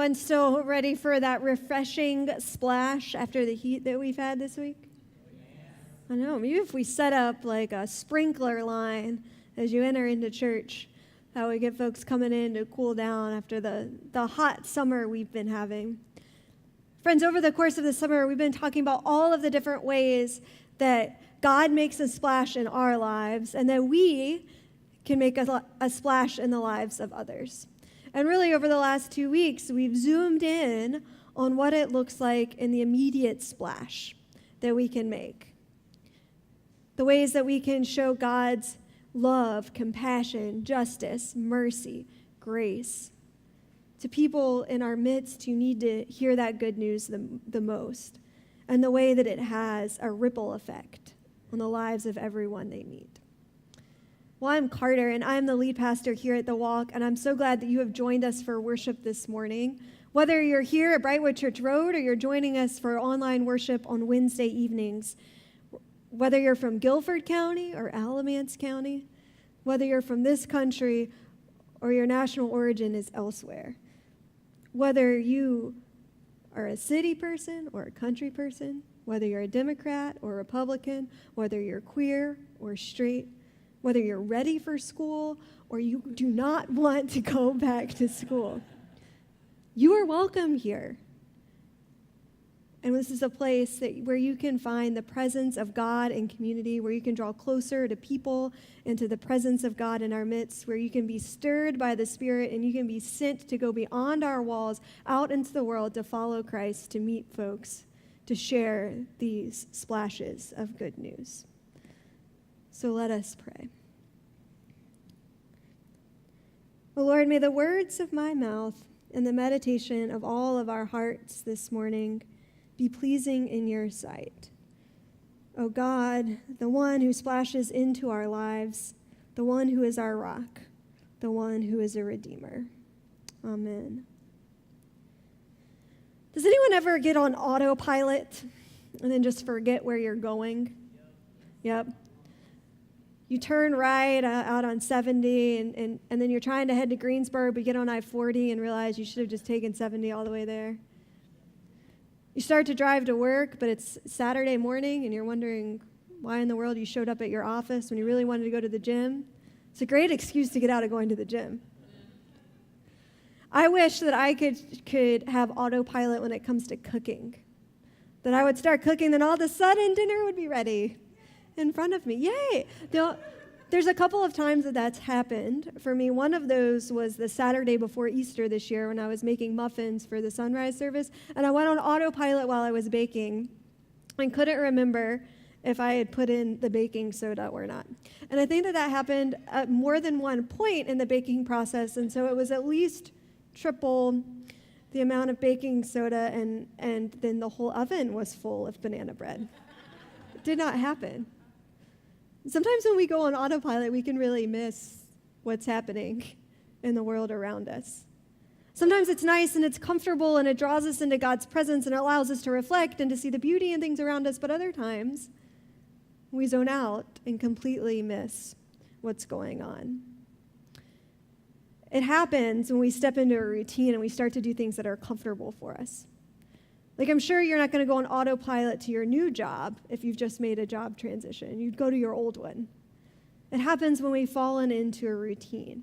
Anyone still ready for that refreshing splash after the heat that we've had this week? I know, maybe if we set up like a sprinkler line as you enter into church, that would get folks coming in to cool down after the hot summer we've been having. Friends, over the course of the summer, we've been talking about all of the different ways that God makes a splash in our lives and that we can make a splash in the lives of others. And really, over the last 2 weeks, we've zoomed in on what it looks like in the immediate splash that we can make. The ways that we can show God's love, compassion, justice, mercy, grace to people in our midst who need to hear that good news the most, and the way that it has a ripple effect on the lives of everyone they meet. Well, I'm Carter, and I'm the lead pastor here at The Walk, and I'm so glad that you have joined us for worship this morning. Whether you're here at Brightwood Church Road or you're joining us for online worship on Wednesday evenings, whether you're from Guilford County or Alamance County, whether you're from this country or your national origin is elsewhere, whether you are a city person or a country person, whether you're a Democrat or Republican, whether you're queer or straight, whether you're ready for school or you do not want to go back to school, you are welcome here. And this is a place where you can find the presence of God in community, where you can draw closer to people and to the presence of God in our midst, where you can be stirred by the Spirit and you can be sent to go beyond our walls out into the world to follow Christ, to meet folks, to share these splashes of good news. So let us pray. O Lord, may the words of my mouth and the meditation of all of our hearts this morning be pleasing in your sight. O God, the one who splashes into our lives, the one who is our rock, the one who is a redeemer. Amen. Does anyone ever get on autopilot and then just forget where you're going? Yep. You turn right out on 70, and then you're trying to head to Greensboro, but you get on I-40 and realize you should have just taken 70 all the way there. You start to drive to work, but it's Saturday morning, and you're wondering why in the world you showed up at your office when you really wanted to go to the gym. It's a great excuse to get out of going to the gym. I wish that I could have autopilot when it comes to cooking, that I would start cooking, then all of a sudden dinner would be ready in front of me. Yay! There's a couple of times that that's happened for me. One of those was the Saturday before Easter this year when I was making muffins for the sunrise service, and I went on autopilot while I was baking and couldn't remember if I had put in the baking soda or not. And I think that happened at more than one point in the baking process, and so it was at least triple the amount of baking soda, and then the whole oven was full of banana bread. It did not happen. Sometimes when we go on autopilot, we can really miss what's happening in the world around us. Sometimes it's nice and it's comfortable and it draws us into God's presence and it allows us to reflect and to see the beauty in things around us, but other times we zone out and completely miss what's going on. It happens when we step into a routine and we start to do things that are comfortable for us. Like, I'm sure you're not going to go on autopilot to your new job if you've just made a job transition. You'd go to your old one. It happens when we've fallen into a routine.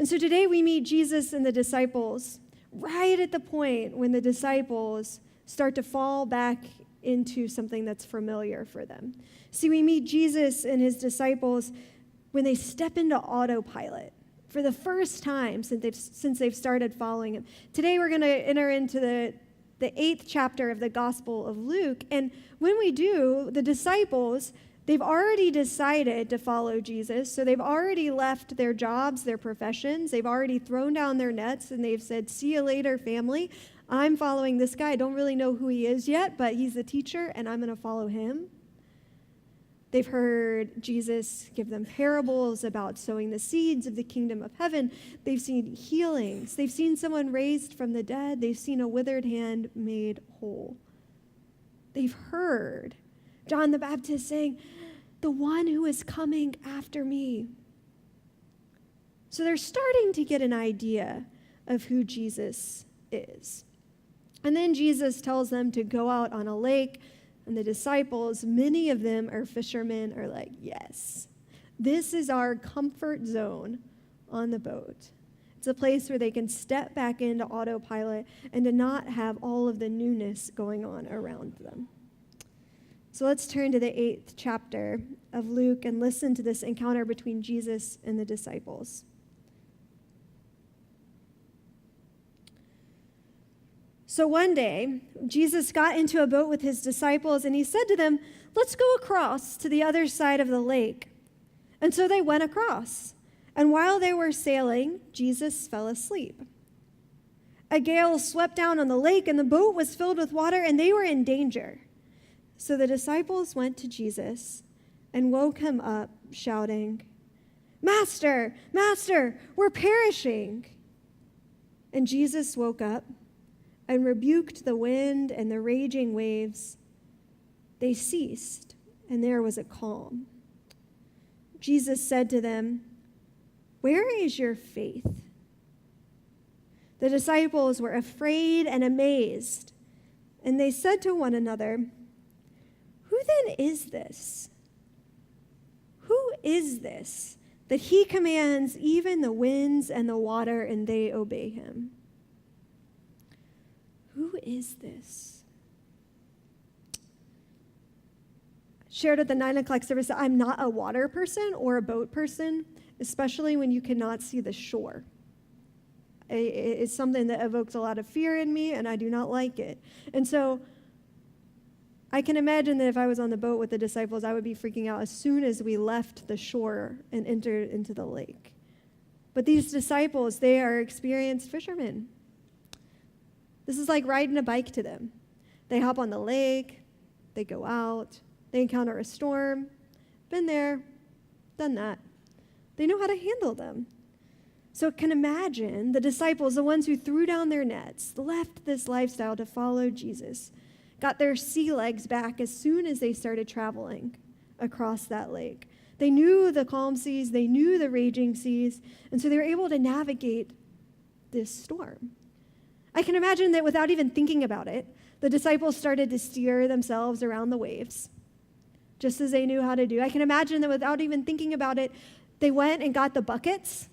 And so today we meet Jesus and the disciples right at the point when the disciples start to fall back into something that's familiar for them. See, we meet Jesus and his disciples when they step into autopilot for the first time since they've started following him. Today we're going to enter into the 8th chapter of the Gospel of Luke. And when we do, the disciples, they've already decided to follow Jesus. So they've already left their jobs, their professions. They've already thrown down their nets and they've said, see you later, family. I'm following this guy. I don't really know who he is yet, but he's the teacher and I'm going to follow him. They've heard Jesus give them parables about sowing the seeds of the kingdom of heaven. They've seen healings. They've seen someone raised from the dead. They've seen a withered hand made whole. They've heard John the Baptist saying, the one who is coming after me. So they're starting to get an idea of who Jesus is. And then Jesus tells them to go out on a lake, and the disciples, many of them are fishermen, are like, yes, this is our comfort zone on the boat. It's a place where they can step back into autopilot and to not have all of the newness going on around them. So let's turn to the 8th chapter of Luke and listen to this encounter between Jesus and the disciples. So one day, Jesus got into a boat with his disciples, and he said to them, let's go across to the other side of the lake. And so they went across. And while they were sailing, Jesus fell asleep. A gale swept down on the lake, and the boat was filled with water, and they were in danger. So the disciples went to Jesus and woke him up, shouting, Master, Master, we're perishing. And Jesus woke up and rebuked the wind and the raging waves. They ceased, and there was a calm. Jesus said to them, where is your faith? The disciples were afraid and amazed, and they said to one another, who then is this? Who is this that he commands even the winds and the water, and they obey him? Who is this? Shared at the 9 o'clock service that I'm not a water person or a boat person, especially when you cannot see the shore. It's something that evokes a lot of fear in me, and I do not like it. And so I can imagine that if I was on the boat with the disciples, I would be freaking out as soon as we left the shore and entered into the lake. But these disciples, they are experienced fishermen. This is like riding a bike to them. They hop on the lake, they go out, they encounter a storm. Been there, done that. They know how to handle them. So can imagine the disciples, the ones who threw down their nets, left this lifestyle to follow Jesus, got their sea legs back as soon as they started traveling across that lake. They knew the calm seas, they knew the raging seas, and so they were able to navigate this storm. I can imagine that without even thinking about it, the disciples started to steer themselves around the waves, just as they knew how to do. I can imagine that without even thinking about it, they went and got the buckets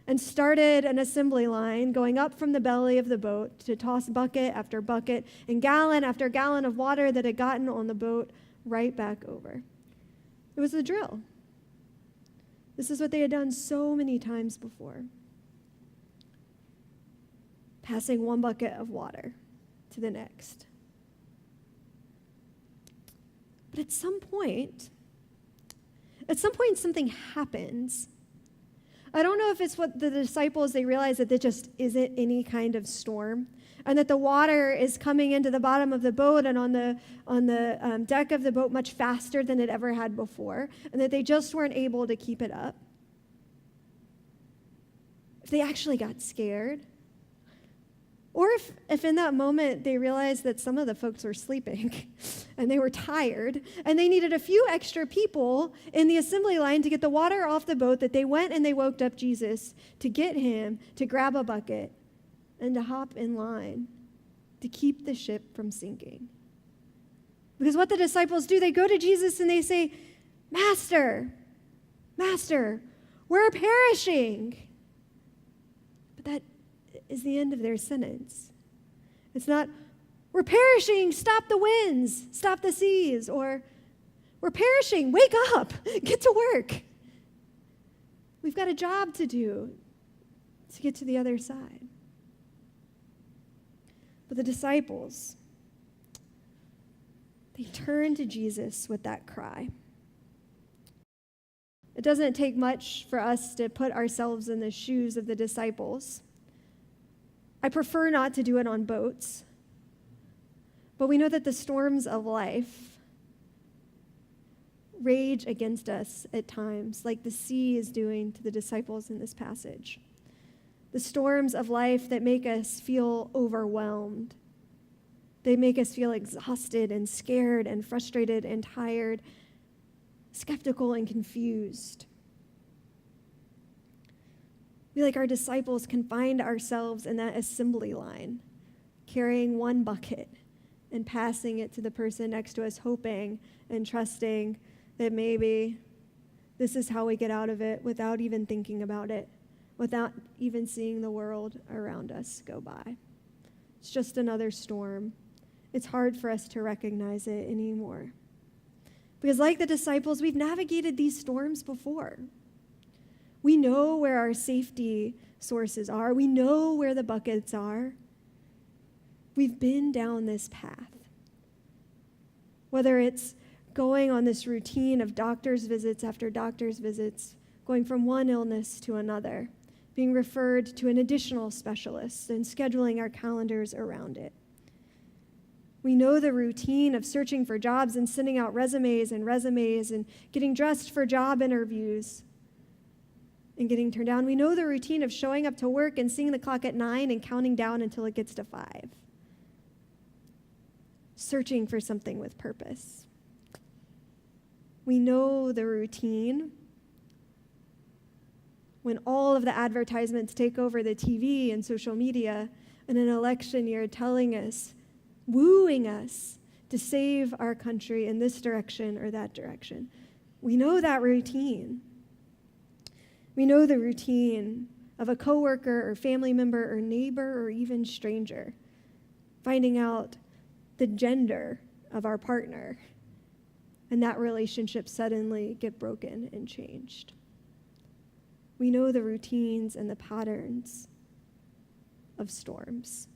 and started an assembly line going up from the belly of the boat to toss bucket after bucket and gallon after gallon of water that had gotten on the boat right back over. It was the drill. This is what they had done so many times before. Passing one bucket of water to the next. But at some point something happens. I don't know if it's what the disciples, they realize that there just isn't any kind of storm, and that the water is coming into the bottom of the boat and on the deck of the boat much faster than it ever had before, and that they just weren't able to keep it up. If they actually got scared, or if in that moment they realized that some of the folks were sleeping and they were tired and they needed a few extra people in the assembly line to get the water off the boat, that they went and they woke up Jesus to get him to grab a bucket and to hop in line to keep the ship from sinking. Because what the disciples do, they go to Jesus and they say, Master, Master, we're perishing. But that is the end of their sentence. It's not, we're perishing, stop the winds, stop the seas, or we're perishing, wake up, get to work. We've got a job to do to get to the other side. But the disciples, they turn to Jesus with that cry. It doesn't take much for us to put ourselves in the shoes of the disciples. I prefer not to do it on boats, but we know that the storms of life rage against us at times, like the sea is doing to the disciples in this passage. The storms of life that make us feel overwhelmed. They make us feel exhausted and scared and frustrated and tired, skeptical and confused. We, like our disciples, can find ourselves in that assembly line carrying one bucket and passing it to the person next to us, hoping and trusting that maybe this is how we get out of it without even thinking about it, without even seeing the world around us go by. It's just another storm. It's hard for us to recognize it anymore. Because like the disciples, we've navigated these storms before. We know where our safety sources are. We know where the buckets are. We've been down this path. Whether it's going on this routine of doctor's visits after doctor's visits, going from one illness to another, being referred to an additional specialist and scheduling our calendars around it. We know the routine of searching for jobs and sending out resumes and getting dressed for job interviews and getting turned down. We know the routine of showing up to work and seeing the clock at 9 and counting down until it gets to 5. Searching for something with purpose. We know the routine when all of the advertisements take over the TV and social media in an election year telling us, wooing us to save our country in this direction or that direction. We know that routine. We know the routine of a coworker or family member or neighbor or even stranger finding out the gender of our partner, and that relationship suddenly get broken and changed. We know the routines and the patterns of storms.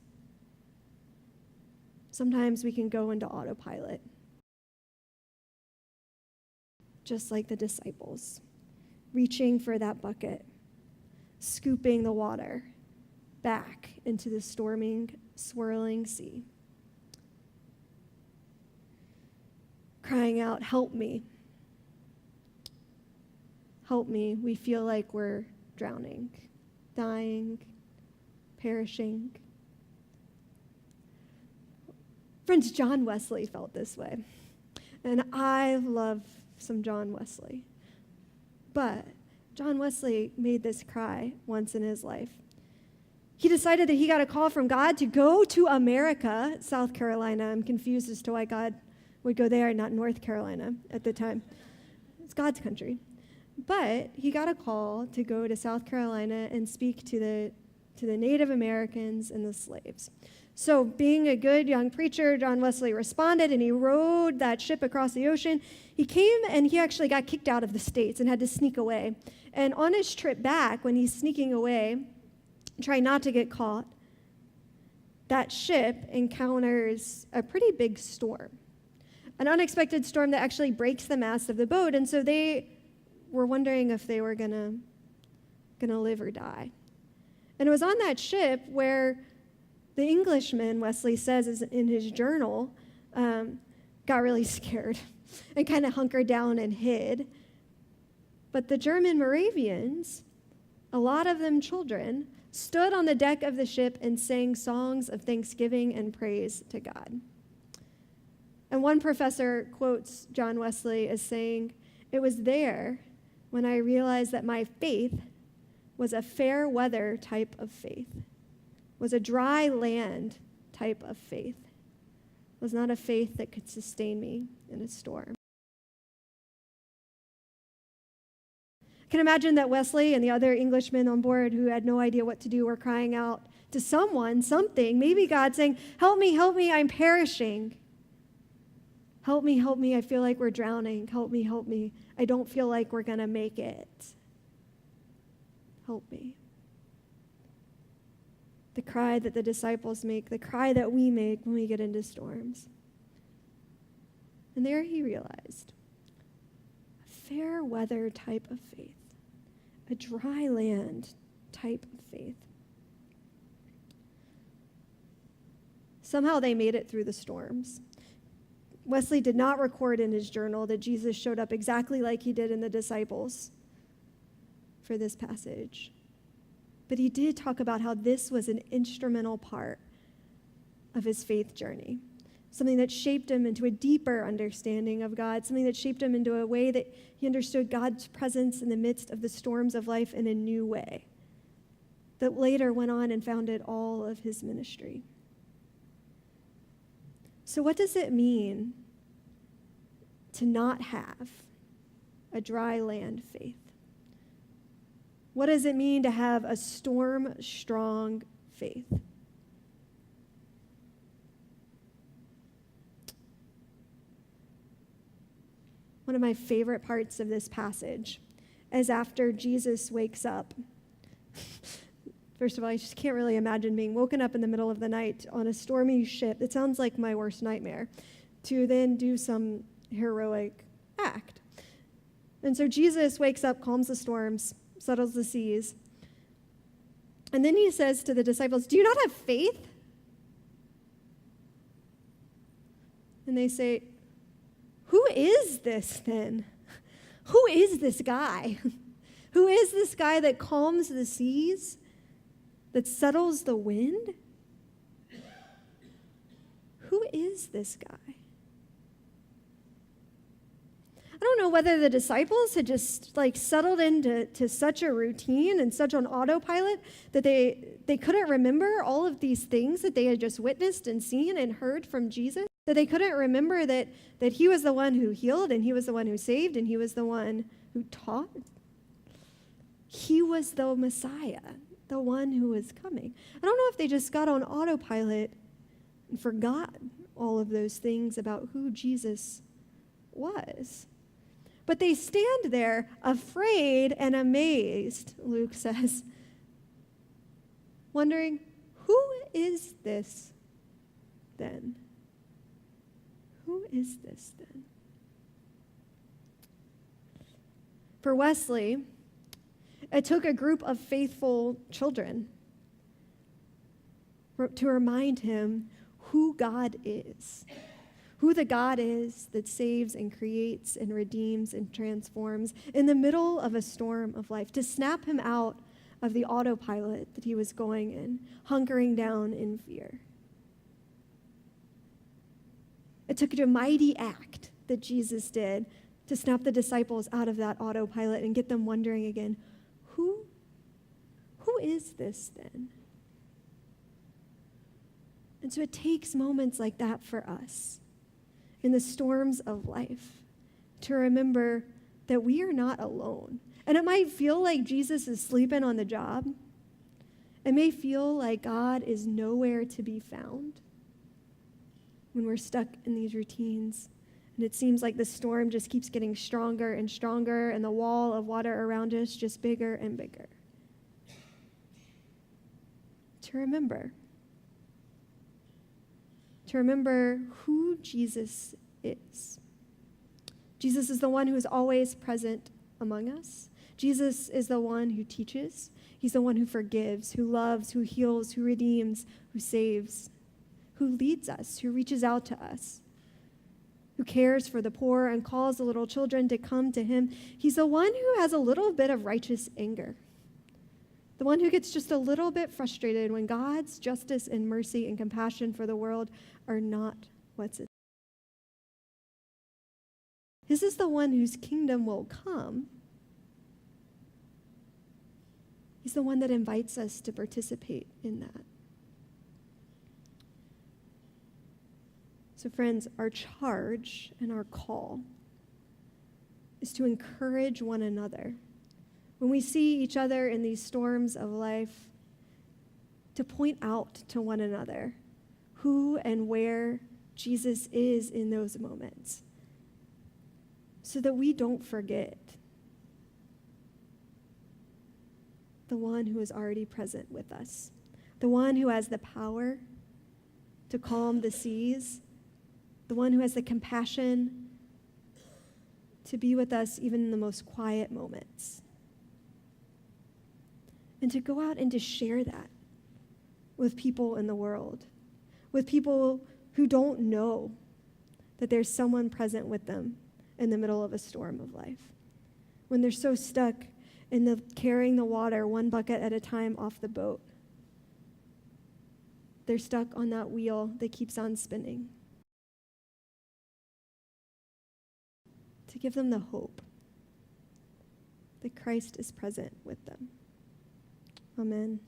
Sometimes we can go into autopilot, just like the disciples, reaching for that bucket, scooping the water back into the storming, swirling sea. Crying out, help me. Help me. We feel like we're drowning, dying, perishing. Friends, John Wesley felt this way. And I love some John Wesley. But John Wesley made this cry once in his life. He decided that he got a call from God to go to America, South Carolina. I'm confused as to why God would go there, not North Carolina at the time. It's God's country. But he got a call to go to South Carolina and speak to the Native Americans and the slaves. So being a good young preacher, John Wesley responded, and he rowed that ship across the ocean. He came and he actually got kicked out of the States and had to sneak away. And on his trip back, when he's sneaking away, trying not to get caught, that ship encounters a pretty big storm. An unexpected storm that actually breaks the mast of the boat, and so they were wondering if they were gonna live or die. And it was on that ship where the Englishman, Wesley says is in his journal, got really scared and kind of hunkered down and hid. But the German Moravians, a lot of them children, stood on the deck of the ship and sang songs of thanksgiving and praise to God. And one professor quotes John Wesley as saying, "It was there when I realized that my faith was a fair weather type of faith, was a dry land type of faith, was not a faith that could sustain me in a storm." I can imagine that Wesley and the other Englishmen on board who had no idea what to do were crying out to someone, something, maybe God, saying, help me, I'm perishing. Help me, I feel like we're drowning. Help me, I don't feel like we're going to make it. Help me. The cry that the disciples make, the cry that we make when we get into storms. And there he realized, a fair weather type of faith, a dry land type of faith. Somehow they made it through the storms. Wesley did not record in his journal that Jesus showed up exactly like he did in the disciples for this passage. But he did talk about how this was an instrumental part of his faith journey, something that shaped him into a deeper understanding of God, something that shaped him into a way that he understood God's presence in the midst of the storms of life in a new way, that later went on and founded all of his ministry. So what does it mean to not have a dry land faith? What does it mean to have a storm-strong faith? One of my favorite parts of this passage is after Jesus wakes up. First of all, I just can't really imagine being woken up in the middle of the night on a stormy ship. It sounds like my worst nightmare, to then do some heroic act. And so Jesus wakes up, calms the storms, settles the seas. And then he says to the disciples, "Do you not have faith?" And they say, "Who is this then? Who is this guy? Who is this guy that calms the seas, that settles the wind? Who is this guy?" I don't know whether the disciples had just settled into such a routine and such an autopilot that they couldn't remember all of these things that they had just witnessed and seen and heard from Jesus, that they couldn't remember that he was the one who healed and he was the one who saved and he was the one who taught. He was the Messiah, the one who was coming. I don't know if they just got on autopilot and forgot all of those things about who Jesus was. But they stand there afraid and amazed, Luke says, wondering, who is this then? Who is this then? For Wesley, it took a group of faithful children to remind him who God is. Who the God is that saves and creates and redeems and transforms in the middle of a storm of life, to snap him out of the autopilot that he was going in, hunkering down in fear. It took a mighty act that Jesus did to snap the disciples out of that autopilot and get them wondering again, who is this then? And so it takes moments like that for us in the storms of life to remember that we are not alone. And it might feel like Jesus is sleeping on the job. It may feel like God is nowhere to be found when we're stuck in these routines. And it seems like the storm just keeps getting stronger and stronger, and the wall of water around us just bigger and bigger. To remember who Jesus is. Jesus is the one who is always present among us. Jesus is the one who teaches. He's the one who forgives, who loves, who heals, who redeems, who saves, who leads us, who reaches out to us, who cares for the poor and calls the little children to come to him. He's the one who has a little bit of righteous anger, the one who gets just a little bit frustrated when God's justice and mercy and compassion for the world are not what's at. This is the one whose kingdom will come. He's the one that invites us to participate in that. So friends, our charge and our call is to encourage one another. When we see each other in these storms of life, to point out to one another who and where Jesus is in those moments, so that we don't forget the one who is already present with us, the one who has the power to calm the seas, the one who has the compassion to be with us even in the most quiet moments. And to go out and to share that with people in the world, with people who don't know that there's someone present with them in the middle of a storm of life. When they're so stuck in carrying the water one bucket at a time off the boat, they're stuck on that wheel that keeps on spinning. To give them the hope that Christ is present with them. Amen.